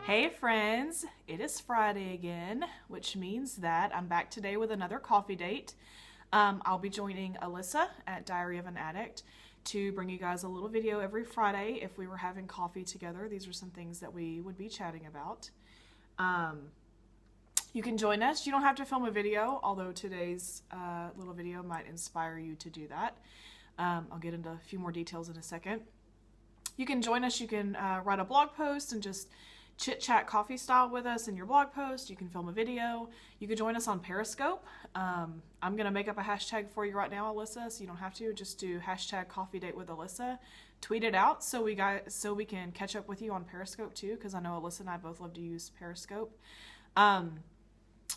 Hey friends, it is Friday again, which means that I'm back today with another coffee date. I'll be joining Alyssa at Diary of an Addict to bring you guys a little video every Friday if we were having coffee together. These are some things that we would be chatting about. You can join us. You don't have to film a video, although today's little video might inspire you to do that. I'll get into a few more details in a second. You can join us. You can write a blog post and just chit-chat coffee style with us in your blog post. You can film a video. You can join us on Periscope. I'm going to make up a hashtag for you right now, Alyssa, so you don't have to. Just do hashtag coffee date with Alyssa. Tweet it out so we can catch up with you on Periscope too, because I know Alyssa and I both love to use Periscope.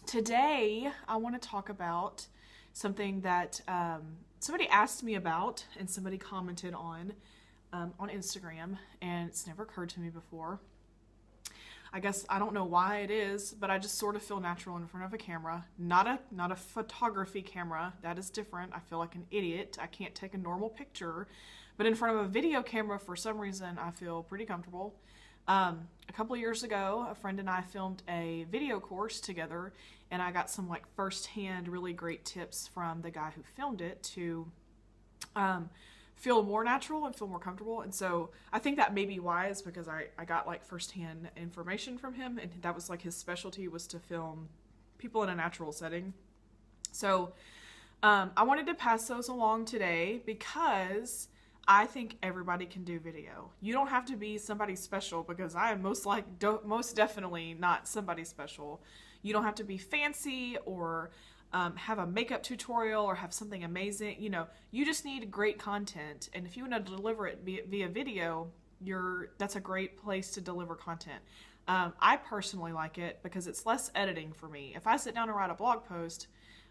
Today, I want to talk about something that somebody asked me about and somebody commented on Instagram, and it's never occurred to me before. I guess I don't know why it is, but I just sort of feel natural in front of a camera. Not a photography camera. That is different. I feel like an idiot. I can't take a normal picture. But in front of a video camera, for some reason, I feel pretty comfortable. A couple of years ago, a friend and I filmed a video course together, and I got some like firsthand really great tips from the guy who filmed it to feel more natural and feel more comfortable. And so I think that may be why, is because I got like firsthand information from him, and that was like his specialty, was to film people in a natural setting. So I wanted to pass those along today because I think everybody can do video. You don't have to be somebody special, because I am most definitely not somebody special. You don't have to be fancy or have a makeup tutorial or have something amazing. You know, you just need great content, and if you want to deliver it via video, that's a great place to deliver content. I personally like it because it's less editing for me. If I sit down and write a blog post,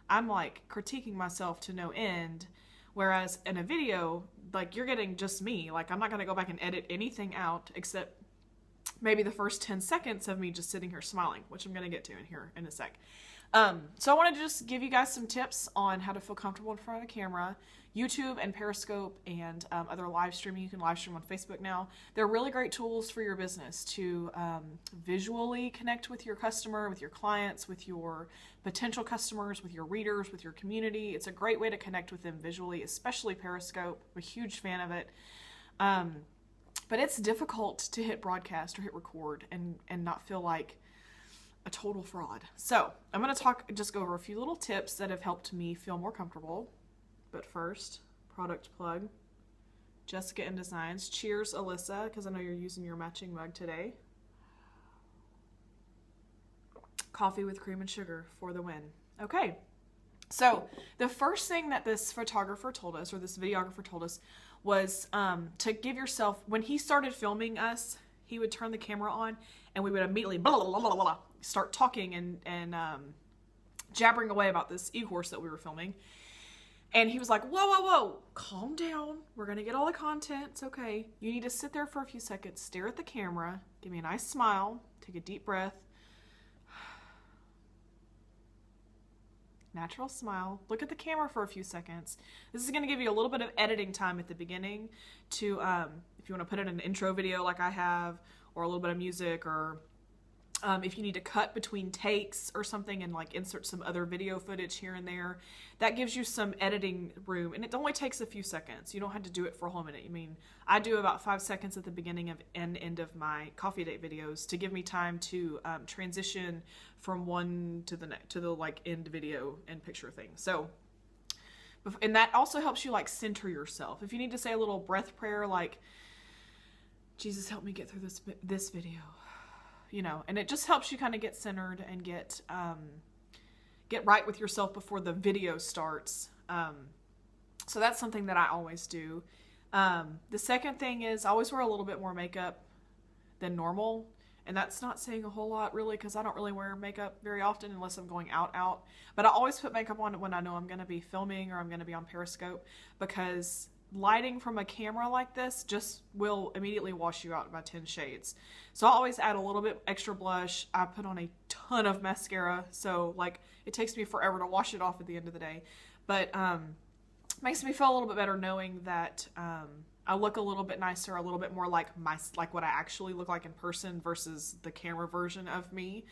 I'm like critiquing myself to no end, whereas in a video, like, you're getting just me. Like, I'm not going to go back and edit anything out except maybe the first 10 seconds of me just sitting here smiling, which I'm going to get to in a sec. So I wanted to just give you guys some tips on how to feel comfortable in front of the camera. YouTube and Periscope and other live streaming. You can live stream on Facebook now. They're really great tools for your business to visually connect with your customer, with your clients, with your potential customers, with your readers, with your community. It's a great way to connect with them visually, especially Periscope. I'm a huge fan of it. But it's difficult to hit broadcast or hit record and not feel like a total fraud. So I'm going to just go over a few little tips that have helped me feel more comfortable. But first, product plug. Jessica InDesigns. Cheers, Alyssa, because I know you're using your matching mug today. Coffee with cream and sugar for the win. Okay, so the first thing that this photographer told us, or this videographer told us, was to give yourself, when he started filming us, he would turn the camera on and we would immediately blah, blah, blah, blah, blah, start talking and jabbering away about this e-course that we were filming. And he was like, whoa, whoa, whoa, calm down. We're going to get all the content. It's okay. You need to sit there for a few seconds, stare at the camera, give me a nice smile, take a deep breath. Natural smile. Look at the camera for a few seconds. This is going to give you a little bit of editing time at the beginning to, if you want to put in an intro video like I have, or a little bit of music, or if you need to cut between takes or something and like insert some other video footage here and there, that gives you some editing room, and it only takes a few seconds. You don't have to do it for a whole minute. I mean, I do about 5 seconds at the beginning of and end of my coffee date videos to give me time to transition from one to the next, to the like end video and picture thing. So, and that also helps you like center yourself. If you need to say a little breath prayer like, Jesus, help me get through this video. You know, and it just helps you kind of get centered and get right with yourself before the video starts. So that's something that I always do. The second thing is I always wear a little bit more makeup than normal. And that's not saying a whole lot really, because I don't really wear makeup very often unless I'm going out. But I always put makeup on when I know I'm going to be filming or I'm going to be on Periscope, because lighting from a camera like this just will immediately wash you out by 10 shades. So I always add a little bit extra blush. I put on a ton of mascara, so like it takes me forever to wash it off at the end of the day. But makes me feel a little bit better knowing that I look a little bit nicer, a little bit more like like what I actually look like in person versus the camera version of me.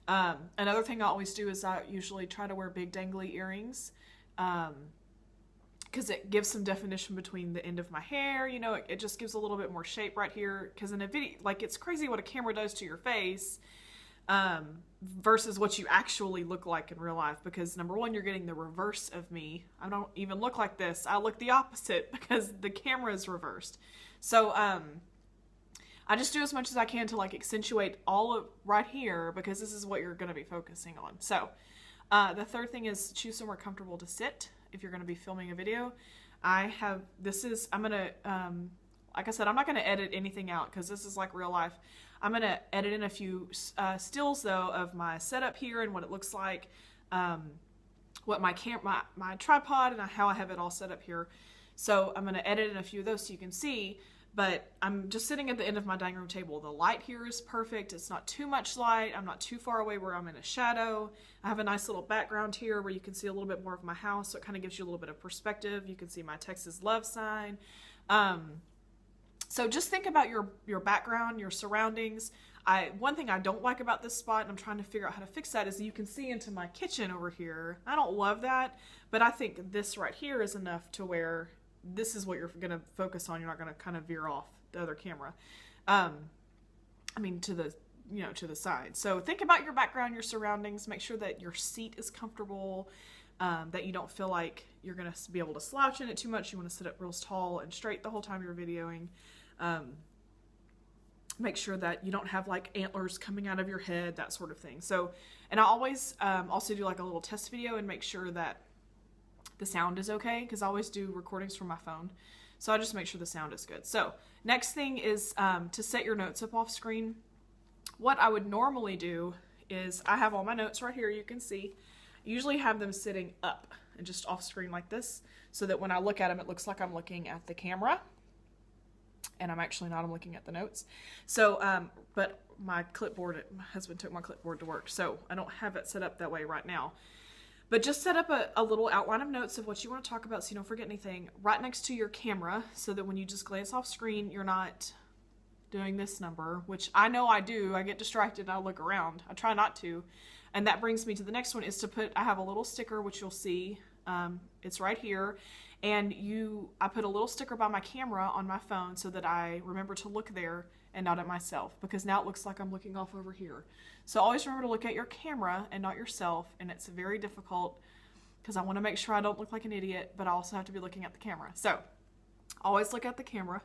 Another thing I always do is I usually try to wear big dangly earrings. Because it gives some definition between the end of my hair, you know, it just gives a little bit more shape right here. Because in a video, like, it's crazy what a camera does to your face versus what you actually look like in real life. Because number one, you're getting the reverse of me. I don't even look like this. I look the opposite because the camera is reversed. So I just do as much as I can to like accentuate all of right here because this is what you're going to be focusing on. So the third thing is choose somewhere comfortable to sit if you're going to be filming a video. I'm going to, like I said, I'm not going to edit anything out because this is like real life. I'm going to edit in a few stills though of my setup here and what it looks like, what my tripod and how I have it all set up here. So I'm going to edit in a few of those so you can see. But I'm just sitting at the end of my dining room table. The light here is perfect. It's not too much light. I'm not too far away where I'm in a shadow. I have a nice little background here where you can see a little bit more of my house. So it kind of gives you a little bit of perspective. You can see my Texas love sign. So just think about your background, your surroundings. One thing I don't like about this spot, and I'm trying to figure out how to fix that, is you can see into my kitchen over here. I don't love that, but I think this right here is enough to where this is what you're going to focus on. You're not going to kind of veer off the other camera. I mean, to the side. So think about your background, your surroundings. Make sure that your seat is comfortable, that you don't feel like you're going to be able to slouch in it too much. You want to sit up real tall and straight the whole time you're videoing. Make sure that you don't have like antlers coming out of your head, that sort of thing. So, and I always also do like a little test video and make sure that the sound is okay, because I always do recordings from my phone. So I just make sure the sound is good. So next thing is to set your notes up off screen. What I would normally do is I have all my notes right here, you can see. I usually have them sitting up and just off screen like this, so that when I look at them, it looks like I'm looking at the camera. And I'm actually not, I'm looking at the notes. So, but my husband took my clipboard to work, so I don't have it set up that way right now. But just set up a little outline of notes of what you want to talk about so you don't forget anything right next to your camera, so that when you just glance off screen, you're not doing this number, which I know I do. I get distracted and I look around. I try not to. And that brings me to the next one, is to put, I have a little sticker, which you'll see. It's right here. And I put a little sticker by my camera on my phone so that I remember to look there and not at myself, because now it looks like I'm looking off over here. So always remember to look at your camera and not yourself, and it's very difficult because I want to make sure I don't look like an idiot, but I also have to be looking at the camera. So always look at the camera.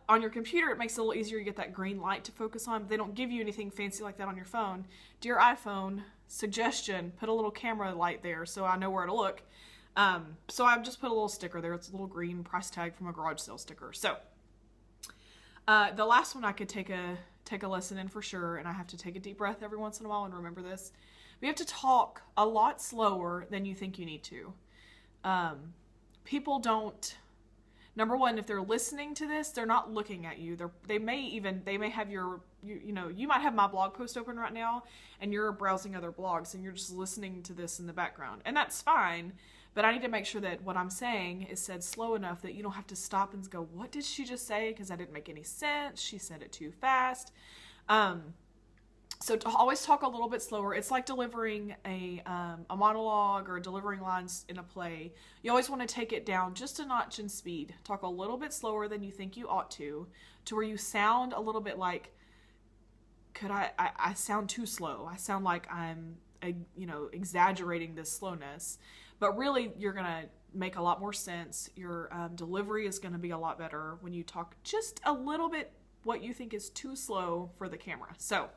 On your computer, it makes it a little easier. You get that green light to focus on, but they don't give you anything fancy like that on your phone. Dear iPhone, suggestion, put a little camera light there so I know where to look. So I've just put a little sticker there. It's a little green price tag from a garage sale sticker. So the last one I could take a lesson in for sure, and I have to take a deep breath every once in a while and remember this. We have to talk a lot slower than you think you need to. People don't, number one, if they're listening to this, they're not looking at you. They may have you might have my blog post open right now and you're browsing other blogs and you're just listening to this in the background, and that's fine. But I need to make sure that what I'm saying is said slow enough that you don't have to stop and go, what did she just say? Because that didn't make any sense. She said it too fast. So to always talk a little bit slower. It's like delivering a monologue or delivering lines in a play. You always want to take it down just a notch in speed. Talk a little bit slower than you think you ought to where you sound a little bit like, I sound too slow. I sound like I'm, exaggerating this slowness. But really, you're going to make a lot more sense. Your delivery is going to be a lot better when you talk just a little bit what you think is too slow for the camera. So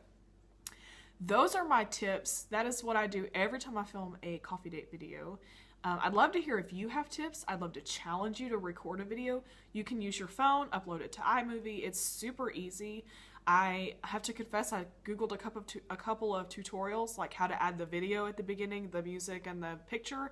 those are my tips. That is what I do every time I film a coffee date video. I'd love to hear if you have tips. I'd love to challenge you to record a video. You can use your phone, upload it to iMovie. It's super easy. I have to confess, I Googled a couple of tutorials, like how to add the video at the beginning, the music and the picture.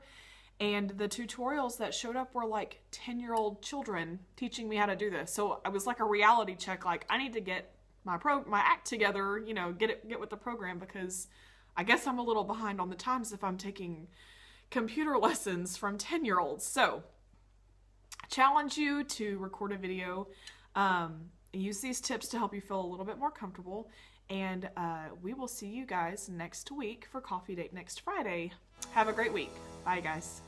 And the tutorials that showed up were like 10-year-old children teaching me how to do this. So it was like a reality check. Like, I need to get my act together, get with the program, because I guess I'm a little behind on the times if I'm taking computer lessons from 10-year-olds. So challenge you to record a video. Use these tips to help you feel a little bit more comfortable. And we will see you guys next week for Coffee Date next Friday. Have a great week. Bye, guys.